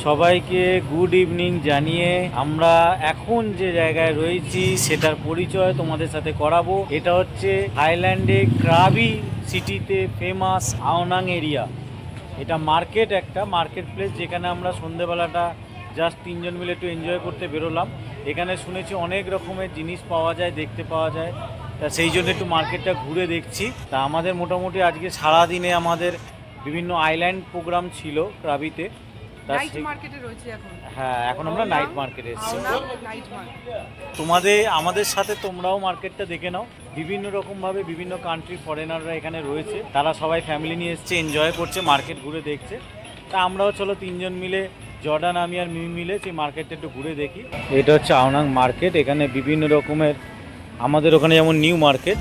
সবাইকে good evening জানিয়ে আমরা এখন যে জায়গায় রয়েছি সেটার পরিচয় তোমাদের সাথে করাবো। এটা হচ্ছে থাইল্যান্ডে ক্রাবি সিটিতে ফেমাস আওনাং এরিয়া। এটা মার্কেট, একটা মার্কেট প্লেস যেখানে আমরা সন্ধেবেলাটা জাস্ট তিনজন মিলে একটু এনজয় করতে বেরোলাম। এখানে শুনেছি অনেক রকমের জিনিস পাওয়া যায়, দেখতে পাওয়া যায়, তা সেই জন্য একটু মার্কেটটা ঘুরে দেখছি। তা আমাদের মোটামুটি আজকে সারাদিনে আমাদের বিভিন্ন আইল্যান্ড প্রোগ্রাম ছিল ক্রাবিতে। হ্যাঁ, এখন আমরা নাইট মার্কেটে এসেছি। আমাদের সাথে তোমরাও মার্কেটটা দেখে নাও। বিভিন্ন রকমভাবে বিভিন্ন কান্ট্রি ফরেনাররা এখানে রয়েছে, তারা সবাই ফ্যামিলি নিয়ে এসছে, এনজয় করছে, মার্কেট ঘুরে দেখছে। তা আমরাও চলো তিনজন মিলে, জর্ডান, আমি আর মিমি মিলে সেই মার্কেটটা একটু ঘুরে দেখি। এটা হচ্ছে আওনাং মার্কেট। এখানে বিভিন্ন রকমের, আমাদের ওখানে যেমন নিউ মার্কেট,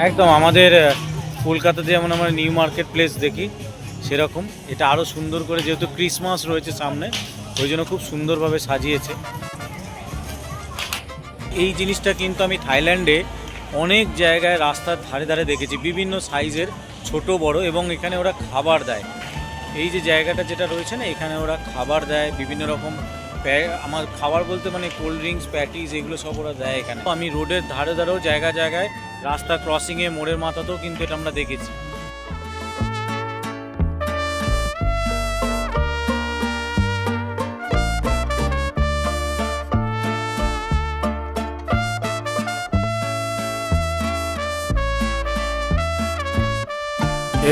একদম আমাদের কলকাতাতে যেমন আমরা নিউ মার্কেট প্লেস দেখি সেরকম এটা আরও সুন্দর করে, যেহেতু ক্রিসমাস রয়েছে সামনে, ওই জন্য খুব সুন্দরভাবে সাজিয়েছে। এই জিনিসটা কিন্তু আমি থাইল্যান্ডে অনেক জায়গায় রাস্তার ধারে ধারে দেখেছি, বিভিন্ন সাইজের, ছোট বড়, এবং এখানে ওরা খাবার দেয়। এই যে জায়গাটা যেটা রয়েছে না, এখানে ওরা খাবার দেয় বিভিন্ন রকম। আমার খাবার বলতে মানে কোল্ড ড্রিঙ্কস, প্যাটিস, এগুলো সব ওরা দেয় এখানে। আমি রোডের ধারে ধারেও জায়গায় জায়গায়, রাস্তা ক্রসিংয়ে, মোড়ের মাথাতেও কিন্তু এটা আমরা দেখেছি।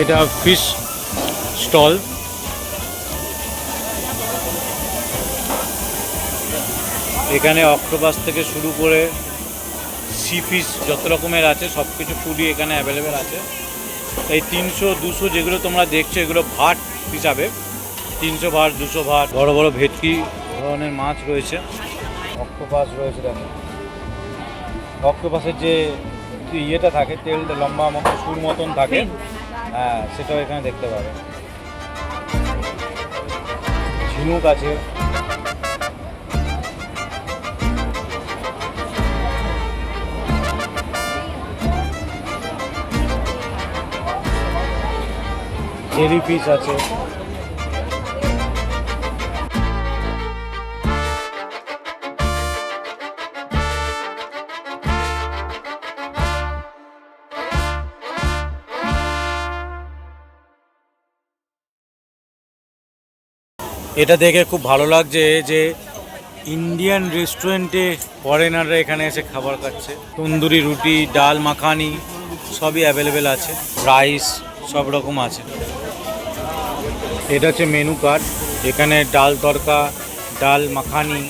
এটা ফিশ স্টল। এখানে অক্টোপাস থেকে শুরু করে সি ফিশ যত রকমের আছে সব কিছু ফুডই এখানে অ্যাভেলেবেল আছে। এই 300-200 যেগুলো তোমরা দেখছো এগুলো ভাট হিসাবে, 300 ভাট, 200 ভাট। বড় বড় ভেটকি ধরনের মাছ রয়েছে, অক্টোপাস রয়েছে। দেখো অক্টোপাসের যে ইয়েটা থাকে, তেলটা লম্বা মতো সুর মতন থাকে, হ্যাঁ সেটাও এখানে দেখতে পাবে। ঝিনুক আছে, জেলি ফিশ আছে। এটা দেখে খুব ভালো লাগছে যে ইন্ডিয়ান রেস্টুরেন্টে ফরেনাররা এখানে এসে খাবার খাচ্ছে। তন্দুরি রুটি, ডাল মাখানি সবই অ্যাভেলেবেল আছে, রাইস সব রকম আছে। এটা হচ্ছে মেনু কার্ড। এখানে ডাল তড়কা, ডাল মাখানি,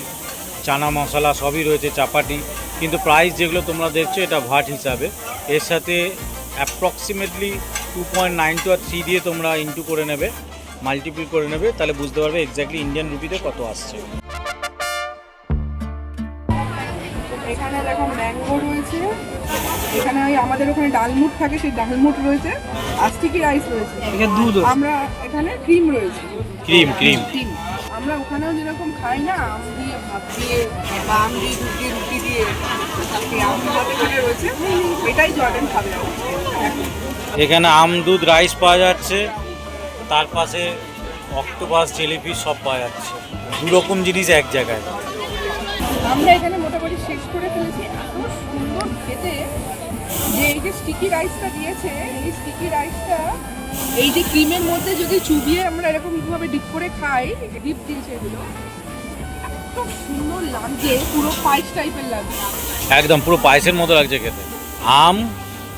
চানা মশলা সবই রয়েছে, চাপাটি। কিন্তু প্রাইস যেগুলো তোমরা দেখছো এটা ভাট হিসাবে। এর সাথে অ্যাপ্রক্সিমেটলি 2.92 আর 3 দিয়ে তোমরা ইনটু করে নেবে, মাল্টিপ্ল করে নেবে, তাহলে বুঝতে পারবে এক্স্যাক্টলি ইন্ডিয়ান রুপিতে কত আসছে। এখানে দেখো ম্যাঙ্গো রয়েছে, এখানে ওই আমাদের ওখানে ডালমুট থাকে, সেই ডালমুট রয়েছে, আর স্টিকি রাইস রয়েছে। দুধ, আমরা এখানে ক্রিম রয়েছে, ক্রিম ক্রিম ক্রিম। আমরা ওখানেও যেরকম খাই না, আম দিয়ে ভাত দিয়ে বা আম দিয়ে দুধ দিয়ে রুটি দিয়ে, সেই আম ভাত এখানে রয়েছে, এটাই জর্ডান খাবে। এখানে আম দুধ রাইস পাওয়া যাচ্ছে, তার পাশে অক্টোপাস, জেলিফিশ সব পাওয়া যাচ্ছে। দু রকম জিনিস এক জায়গায়। আমরা এখানে মোটামুটি শেষ করে ফেলেছি। এত সুন্দর খেতে যে এই যে স্টিকি রাইসটা দিয়েছে, এই স্টিকি রাইসটা এই যে ক্রিমের মধ্যে যদি চুবিয়ে আমরা এরকম ভাবে ডিপ করে খাই, ডিপ দিয়েছে এগুলো, এত সুন্দর লাগছে, পুরো পায়েস টাইপের লাগছে, একদম পুরো পায়েসের মতো লাগছে খেতে। আম,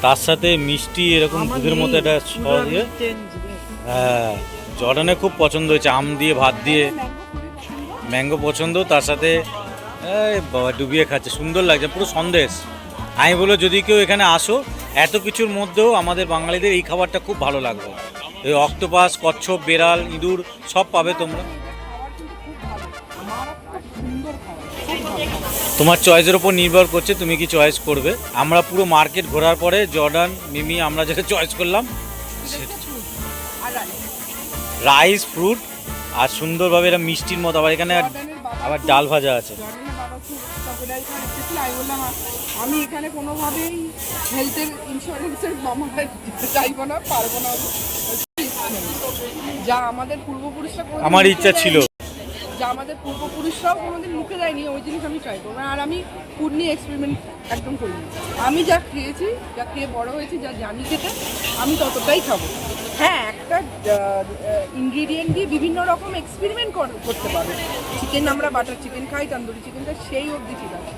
তার সাথে মিষ্টি, এরকম দুধের মতো একটা সস দিয়ে। হ্যাঁ, জর্ডানে খুব পছন্দ হয়েছে আম দিয়ে ভাত দিয়ে। ম্যাঙ্গো পছন্দ, তার সাথে বাবা ডুবিয়ে খাচ্ছে, সুন্দর লাগছে, পুরো সন্দেশ। আমি বলবো যদি কেউ এখানে আসো, এত কিছুর মধ্যেও আমাদের বাঙালিদের এই খাবারটা খুব ভালো লাগবে। এই অক্টোপাস, কচ্ছপ, বেড়াল, ইঁদুর সব পাবে তোমরা। তোমার চয়েসের ওপর নির্ভর করছে তুমি কি চয়েস করবে। আমরা পুরো মার্কেট ঘোরার পরে জর্ডান, মিমি, আমরা যেটা চয়েস করলাম সেটা রাইস ফ্রুট আর সুন্দরভাবে এটা মিষ্টির মতো, আবার এখানে জর্ডানের বাবা আবার খুব- ডাল ভাজা আছে। জর্ডানের বাবা খুব ক্রোকোডাইল খাওয়া দেখতেছিল, আমি বললাম আমি এখানে কোনোভাবেই হেলথের ইন্স্যুরেন্সের মামা চাইবো না, পারবো না আমি। যা আমাদের পূর্বপুরুষরা কোনোদিন আমার মুখে ইচ্ছা ছিল। দেয়নি, যা আমাদের পূর্বপুরুষরাও কোনোদিন মুখে দেয়নি, ওই জিনিস আমি ট্রাই করবো। আর আমি ফুড নিয়ে এক্সপেরিমেন্ট একদম করিনি। আমি যা খেয়েছি, যা খেয়ে বড় হয়েছি, যা জানি খেতে, আমি ততটাই খাবো। হ্যাঁ, একটা ইনগ্রিডিয়েন্ট দিয়ে বিভিন্ন রকম এক্সপেরিমেন্ট করতে পারবো। চিকেন আমরা বাটার চিকেন খাই, তন্দুরি চিকেনটা সেই অবধি ঠিক আছে।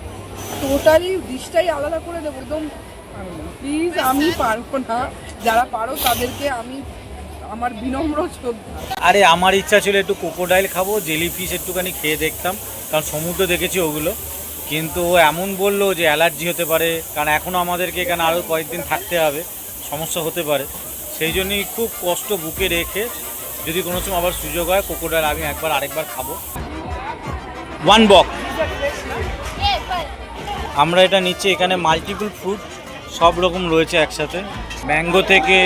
টোটালি ডিশটাই আলাদা করে দেবো একদম, প্লিজ আমি পারবো না। যারা পারো তাদেরকে আমি আমার বিনম্র শ্রদ্ধা। আরে আমার ইচ্ছা ছিল একটু ক্রোকোডাইল খাবো, জেলি ফিশ একটুখানি খেয়ে দেখতাম, কারণ সমুদ্র দেখেছি ওগুলো। কিন্তু ও এমন বললো যে অ্যালার্জি হতে পারে, কারণ এখনও আমাদেরকে এখানে আরও কয়েকদিন থাকতে হবে, সমস্যা হতে পারে। সেই জন্যই খুব কষ্ট বুকে রেখে যদি কোনো সময় আবার সুযোগ হয় ক্রোকোডাইল আমি আরেকবার খাবো। ওয়ান বক আমরা এটা নিচ্ছি। এখানে মাল্টিপল ফ্রুট সব রকম রয়েছে একসাথে, ম্যাঙ্গো থেকে,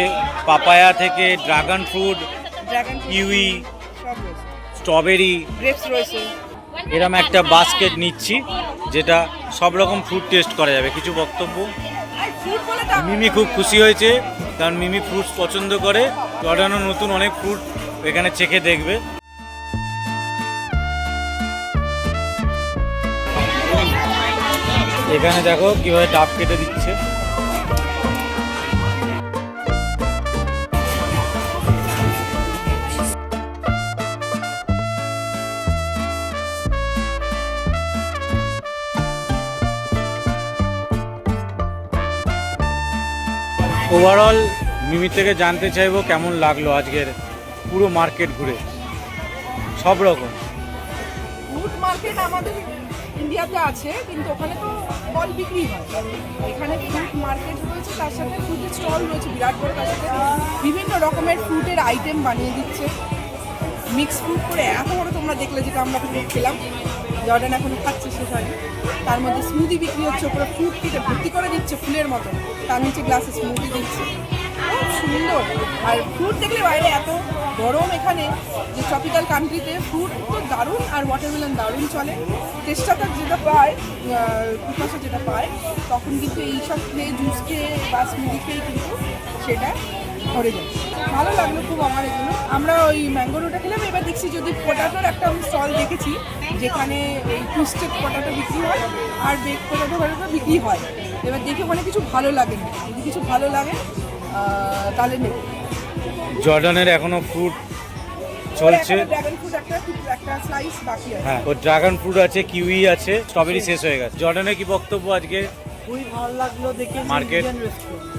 পাপায়া থেকে, ড্রাগন ফ্রুট, ড্রাগন কিউই, সব রয়েছে, স্ট্রবেরি, গ্রেপস রয়েছে। এরম একটা বাস্কেট নিচ্ছি যেটা সব রকম ফ্রুট টেস্ট করা যাবে। কিছু বক্তব্য? ফ্রুট বলে তো মিমি খুব খুশি হয়েছে, কারণ মিমি ফ্রুটস পছন্দ করে। জর্ডানও নতুন অনেক ফ্রুট এখানে চেখে দেখবে। এখানে দেখো কিভাবে ডাব কেটে দিচ্ছে। ওভারঅল মিমির থেকে জানতে চাইবো কেমন লাগলো আজকের পুরো মার্কেট ঘুরে, সব রকম। ফ্রুট মার্কেট আমাদের ইন্ডিয়াতে আছে, কিন্তু ওখানে তো ফল বিক্রি হয়। এখানে ফ্রুট মার্কেট রয়েছে, তার সাথে ফ্রুটের স্টল রয়েছে বিরাট বড়, তার সাথে বিভিন্ন রকমের ফ্রুটের আইটেম বানিয়ে দিচ্ছে মিক্স ফ্রুট করে। এত বড় তোমরা দেখলে যেটা আমরা ফ্রুট খেলাম, জর্ডান এখন খাচ্ছে শেষ হয়নি, তার মধ্যে স্মুদি বিক্রি হচ্ছে, ওপরে ফ্রুট কেটে ভর্তি করে দিচ্ছে ফুলের মতো, তার নিচে গ্লাসে স্মুদি দিচ্ছে, খুব সুন্দর। আর ফ্রুট দেখলে বাইরে এত গরম এখানে, যে ট্রপিক্যাল কান্ট্রিতে ফ্রুট তো দারুণ, আর ওয়াটারমেলন দারুণ চলে। টেস্টটা যেটা পায়, পিপাসা যেটা পায়, তখন কিন্তু এইসব খেয়ে, জুস খেয়ে বা স্মুদি খেয়ে কিন্তু সেটা ভরে যায়। ভালো লাগলো খুব আমার এগুলো। আমরা ওই ম্যাঙ্গো রোটা খেলাম, এবার দেখছি যদি পটাটোর একটা আমি স্টল দেখেছি যেখানে ওই টুইস্টেড পটাটো বিক্রি হয় আর বেক পটাটো বিক্রি হয়। এবার দেখে ওখানে কিছু ভালো লাগে না, যদি কিছু ভালো লাগে তাহলে নেব। জর্ডানের এখনো ফ্রুট চলছে। ড্রাগন ফ্রুট একটা স্লাইস বাকি আছে। হ্যাঁ, ও ড্রাগন ফ্রুট আছে, কিউই আছে, স্ট্রবেরি শেষ হয়ে গেছে। জর্ডানের কি বক্তব্য আজকে? খুবই ভালো লাগলো দেখে, Market. ইন্ডিয়ান রেস্টুরেন্ট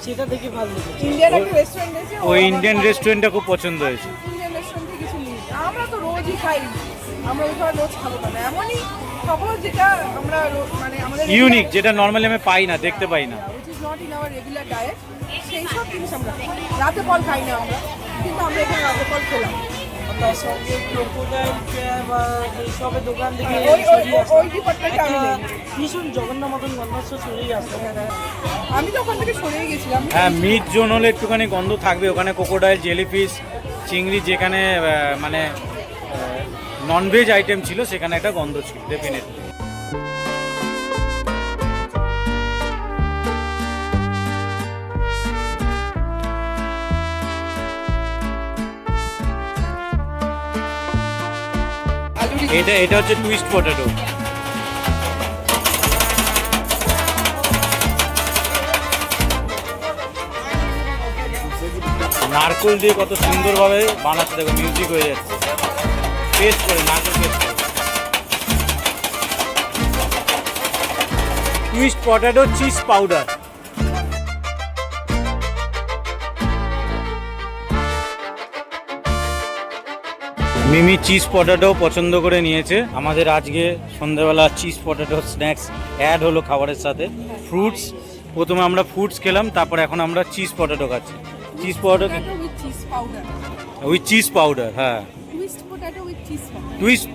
সেটা দেখে ভালো লেগেছে। ইন্ডিয়ান একটা রেস্টুরেন্ট আছে, ওই ইন্ডিয়ান রেস্টুরেন্টটা খুব পছন্দ হয়েছে। ইন্ডিয়ান রেস্টুরেন্টে কিছু নেই, আমরা তো রোজই খাই, আমরা ওইভাবে রোজ খাবো না, এমনই খাবো যেটা আমরা মানে আমাদের ইউনিক, যেটা নর্মালি আমি পাই না, দেখতে পাই না। which is not in our regular diet, সেই সব জিনিস আমরা খাই। রাতে ফল খাই না আমরা, কিন্তু আমরা এখানে রাতে ফল খেলাম। তার সঙ্গে ক্রোকোডাইল বা এইসবের দোকান থেকে ওই ডিপার্টমেন্টে আমি নেই। ভীষণ জঘন্য মতন গন্ধ চলেই আসে। আমি তো ওখান থেকে সরেই গেছিলাম। হ্যাঁ, মিট জোন হলে একটুখানি গন্ধ থাকবে। ওখানে ক্রোকোডাইল, জেলিফিশ, চিংড়ি, যেখানে মানে ননভেজ আইটেম ছিল সেখানে একটা গন্ধ ছিল ডেফিনেটলি। এটা হচ্ছে টুইস্ট পটেটো। নারকেল দিয়ে কত সুন্দরভাবে বানাচ্ছে, দেখো মিউজিক হয়ে যাচ্ছে, পেস্ট করে নারকেল পেস্ট করে। Twist potato cheese powder. Mimi cheese potato পছন্দ করে নিয়েছে। আমাদের আজকে সন্ধ্যাবেলা চিজ পটেটো স্ন্যাক্স অ্যাড হলো খাবারের সাথে। ফ্রুটস, প্রথমে আমরা ফ্রুটস খেলাম, তারপর এখন আমরা চিজ পটেটো খাচ্ছি। Cheese potato with cheese powder, with cheese powder. হ্যাঁ, twist potato with cheese powder. Twist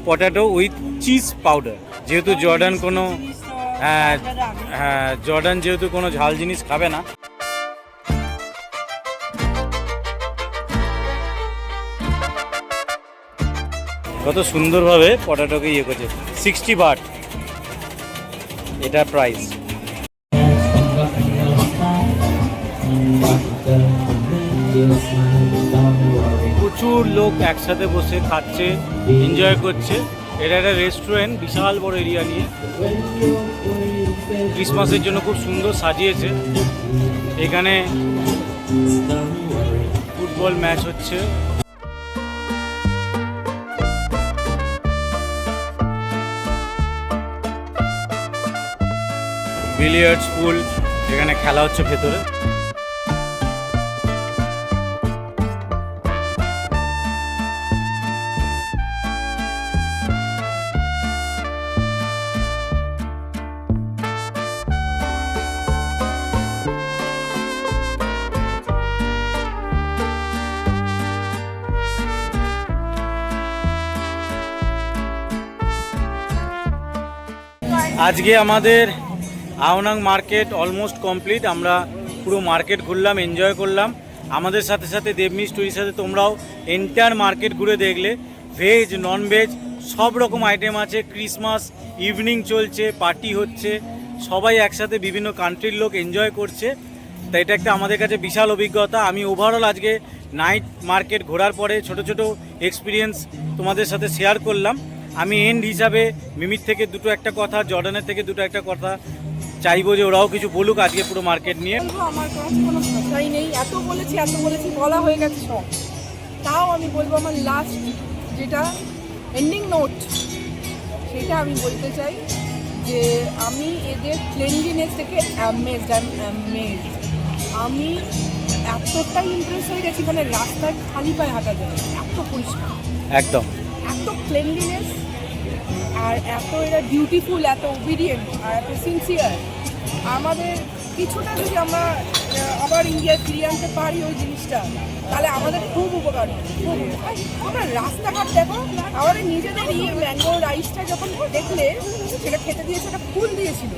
potato with cheese powder. যেহেতু জর্ডান কোনো জর্ডান যেহেতু কোনো ঝাল জিনিস খাবে না, কত সুন্দরভাবে পটাটোকে ইয়ে করছে। 60 বাট এটা প্রাইস। প্রচুর লোক একসাথে বসে খাচ্ছে, এনজয় করছে। এটা একটা রেস্টুরেন্ট, বিশাল বড় এরিয়া নিয়ে। ক্রিসমাসের জন্য খুব সুন্দর সাজিয়েছে। এখানে ফুটবল ম্যাচ হচ্ছে। বিলিয়ার্ডস পুল, এখানে খেলা হচ্ছে ভেতরে। আজকে আমাদের আওনাং মার্কেট অলমোস্ট কমপ্লিট। আমরা পুরো মার্কেট ঘুরলাম, এনজয় করলাম। আমাদের সাথে সাথে দেবনী স্টোরির সাথে তোমরাও এন্টায়ার মার্কেট ঘুরে দেখলে। ভেজ নন ভেজ সব রকম আইটেম আছে। ক্রিসমাস ইভিনিং চলছে, পার্টি হচ্ছে, সবাই একসাথে বিভিন্ন কান্ট্রির লোক এনজয় করছে। তো এটা একটা আমাদের কাছে বিশাল অভিজ্ঞতা। আমি ওভারঅল আজকে নাইট মার্কেট ঘোরার পরে ছোট ছোট এক্সপিরিয়েন্স তোমাদের সাথে শেয়ার করলাম। আমি এন্ড হিসাবে মিমির থেকে দুটো একটা কথা, জর্ডানের থেকে দুটো একটা কথা চাইবো যে ওরাও কিছু বলুক আজকে পুরো মার্কেট নিয়ে। বলবো আমার কাছে কোনো ভাষাই নেই, এত বলেছি বলা হয়ে গেছে সব। তাও আমি বলবো আমার লাস্ট যেটা এন্ডিং নোট, সেটা আমি বলতে চাই যে আমি এদের ক্লিনলিনেস থেকে অ্যামেজড। আমি এতটাই ইমপ্রেস হয়ে গেছি, মানে রাস্তায় খালি পায়ে হাঁটা যায়, এত পরিষ্কার, একদম এত ক্লিনলিনেস, আর এত এরা বিউটিফুল, এত ওবিডিয়েন্ট, আর এত সিনসিয়ার। আমাদের কিছুটা যদি আমরা আবার ইন্ডিয়ায় ফিরিয়ে আনতে পারি ওই জিনিসটা, তাহলে আমাদের খুব উপকার হবে। আমরা রাস্তাঘাট দেখো, আমাদের নিজেদের ম্যাঙ্গো রাইসটা যখন দেখলে সেটা খেতে দিয়েছে, একটা ফুল দিয়েছিল,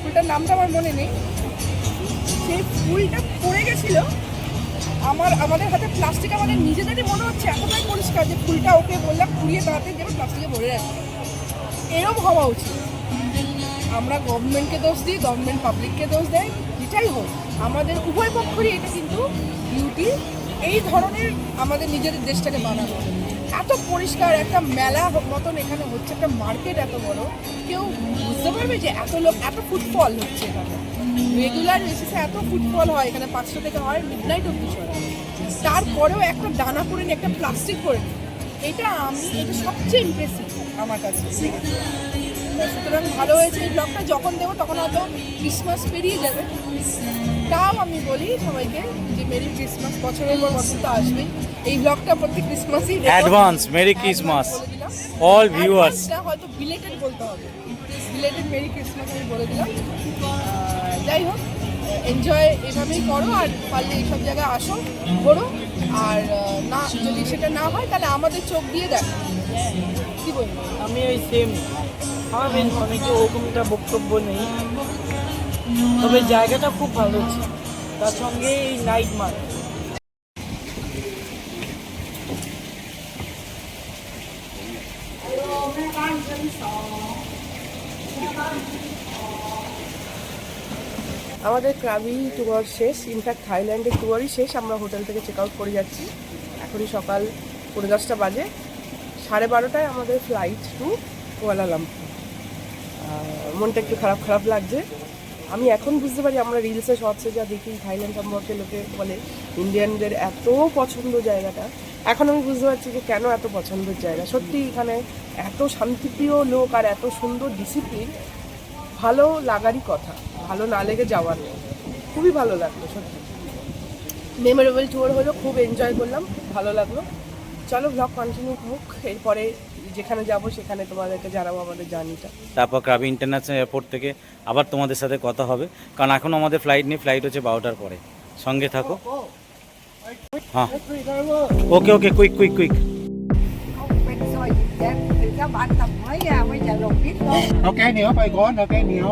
ফুলটার নামটা আমার মনে নেই। সেই ফুলটা পড়ে গেছিল আমাদের হাতে প্লাস্টিক, আমাদের নিজেদেরই মনে হচ্ছে এতটাই পরিষ্কার যে ফুলটা ওকে বললাম কুড়িয়ে তাড়াতাড়ি যেন প্লাস্টিকে ভরে রাখে। এরকম হওয়া উচিত। আমরা গভর্নমেন্টকে দোষ দিই, গভর্নমেন্ট পাবলিককে দোষ দেয়, যেটাই হোক আমাদের উভয় পক্ষেরই এটা কিন্তু ডিউটি এই ধরনের আমাদের নিজেদের দেশটাকে বানানো। এত পরিষ্কার একটা মেলা মতন এখানে হচ্ছে, একটা মার্কেট এত বড়, কেউ বুঝতে পারবে যে এত লোক, এত ফুটফল হচ্ছে এখানে, রেগুলার বেসিসে এত ফুটফল হয় এখানে, 5টা থেকে হয় মিডনাইট অব্দি চলে। তারপরেও একটা দানা করে নিয়ে, একটা প্লাস্টিক করে নিয়ে, এটা সবচেয়ে ইমপ্রেসিভ আমার কাছে। সুতরাং ভালো হয়েছে। এই ব্লগটা যখন দেবো তখন হয়তো ক্রিসমাস পেরিয়ে যাবে। তাও আমি বলি সবাইকে যে মেরি ক্রিসমাস, বছরের পর বছর তো আসবেই। এই ব্লগটা প্রতি ক্রিসমাসই advance merry Christmas all viewers. হয়তো বিলেটেড বলতে হবে, বিলেটেড মেরি ক্রিসমাস আমি বলে দিলাম। যাই হোক, এনজয় এভাবেই করো, আর পারলে এইসব জায়গায় আসো, ঘোরো। আর না, যদি সেটা না হয় তাহলে আমাদের চোখ দিয়ে দেখো। কী বলবো, আমি ওই সেম, আমার অনেকে ওরকমটা বক্তব্য নেই, তবে জায়গাটা খুব ভালো ছিল, তার সঙ্গে এই নাইট মার্কেট। আমাদের ক্রাবি ট্যুর শেষ, ইনফ্যাক্ট থাইল্যান্ডের ট্যুরই শেষ। আমরা হোটেল থেকে চেক আউট করে যাচ্ছি। এখনই সকাল 10:30 বাজে। 12:30টায় আমাদের ফ্লাইট টু কুয়ালালামপুর। মনটা একটু খারাপ লাগছে। আমি এখন বুঝতে পারি, আমরা রিলসে শর্টসে যা দেখি থাইল্যান্ড সম্পর্কে, লোকে বলে ইন্ডিয়ানদের এত পছন্দ জায়গাটা, এখন আমি বুঝতে পারছি যে কেন এত পছন্দের জায়গা। সত্যি এখানে এত শান্তিপ্রিয় লোক আর এত সুন্দর ডিসিপ্লিন, ভালো লাগারই কথা, ভালো না লেগে যাওয়ার নেই। খুবই ভালো লাগলো, সত্যি মেমোরেবল ট্যুর হলো, খুব এনজয় করলাম, ভালো লাগলো। চলো ব্লগ কন্টিনিউ হোক, এরপরে যেখানে যাব সেখানে তোমাদেরকে জানাবো আমাদের জার্নিটা। তারপর ক্রাবি ইন্টারন্যাশনাল এয়ারপোর্ট থেকে আবার তোমাদের সাথে কথা হবে, কারণ এখন আমাদের ফ্লাইট নেই, ফ্লাইট হচ্ছে 12টার পরে। সঙ্গে থাকো। হ্যাঁ, okay okay, quick quick quick. Có cái nhiều phải có, cái nhiều